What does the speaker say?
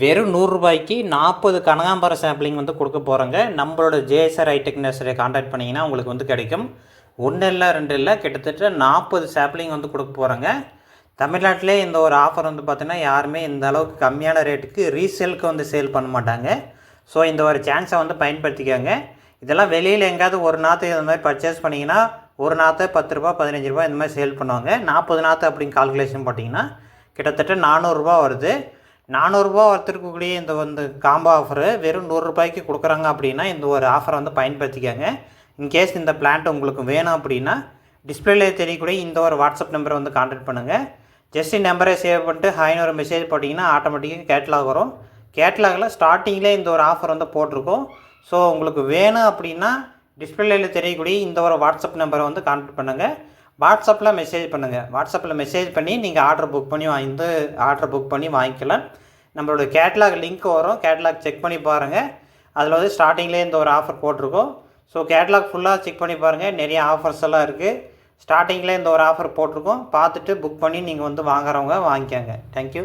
வெறும் ரூ. 100க்கு 40 கனகாம்பரம் சாம்பிளிங் வந்து கொடுக்க போகிறோங்க. நம்மளோட ஜேஎஸ்ஆர் ஹைடெக் நர்சரியை காண்டாக்ட் பண்ணிங்கன்னா உங்களுக்கு வந்து கிடைக்கும். 1 இல்லை 2 இல்லை, கிட்டத்தட்ட 40 சாம்பிளிங் வந்து கொடுக்க போகிறோங்க. தமிழ்நாட்டிலே இந்த ஒரு ஆஃபர் வந்து பார்த்திங்கன்னா யாருமே இந்த அளவுக்கு கம்மியான ரேட்டுக்கு ரீசேலுக்கு வந்து சேல் பண்ண மாட்டாங்க. ஸோ இந்த ஒரு சான்ஸை வந்து பயன்படுத்திக்கோங்க. இதெல்லாம் வெளியில் எங்கேயாவது ஒரு நாற்று இந்த மாதிரி பர்ச்சேஸ் பண்ணிங்கன்னா ஒரு நாற்று ரூ. 10 ரூ. 15 இந்த மாதிரி சேல் பண்ணுவாங்க. 40 நாற்று அப்படின்னு கால்குலேஷன் போட்டிங்கன்னா கிட்டத்தட்ட ரூ. 400 வருது. ரூ. 400 வரத்திருக்கக்கூடிய இந்த வந்து காம்போ ஆஃபரு வெறும் ரூ. 100க்கு கொடுக்குறாங்க அப்படின்னா இந்த ஒரு ஆஃபரை வந்து பயன்படுத்திக்கோங்க. இன்கேஸ் இந்த பிளான்ட் உங்களுக்கு வேணும் அப்படின்னா டிஸ்பிளேல தெரியக்கூடிய இந்த ஒரு வாட்ஸ்அப் நம்பரை வந்து கான்டாக்ட் பண்ணுங்கள். ஜஸ்ட் நம்பரை சேவ் பண்ணிட்டு ஹாய்னு ஒரு மெசேஜ் போட்டிங்கன்னா ஆட்டோமேட்டிக்காக கேட்லாக் வரும். கேட்லாகில் ஸ்டார்டிங்லேயே இந்த ஒரு ஆஃபர் வந்து போட்டிருக்கோம். ஸோ உங்களுக்கு வேணும் அப்படின்னா டிஸ்பிளேல தெரியக்கூடிய இந்த ஒரு வாட்ஸ்அப் நம்பரை வந்து கான்டாக்ட் பண்ணுங்கள். வாட்ஸ்அப்பில் மெசேஜ் பண்ணுங்கள். வாட்ஸ்அப்பில் மெசேஜ் பண்ணி நீங்கள் ஆர்டர் புக் பண்ணி வாங்கிக்கலாம். நம்மளோட கேட்லாக் லிங்க் வரும். கேட்லாக் செக் பண்ணி பாருங்கள். அதில் வந்து ஸ்டார்டிங்லேயே இந்த ஒரு ஆஃபர் போட்டிருக்கோம். ஸோ கேட்லாக் ஃபுல்லாக செக் பண்ணி பாருங்கள். நிறைய ஆஃபர்ஸ் எல்லாம் இருக்குது. ஸ்டார்டிங்கில் இந்த ஒரு ஆஃபர் போட்டிருக்கோம். பார்த்துட்டு புக் பண்ணி நீங்கள் வந்து வாங்குறவங்க வாங்கிக்கோங்க. தேங்க்யூ.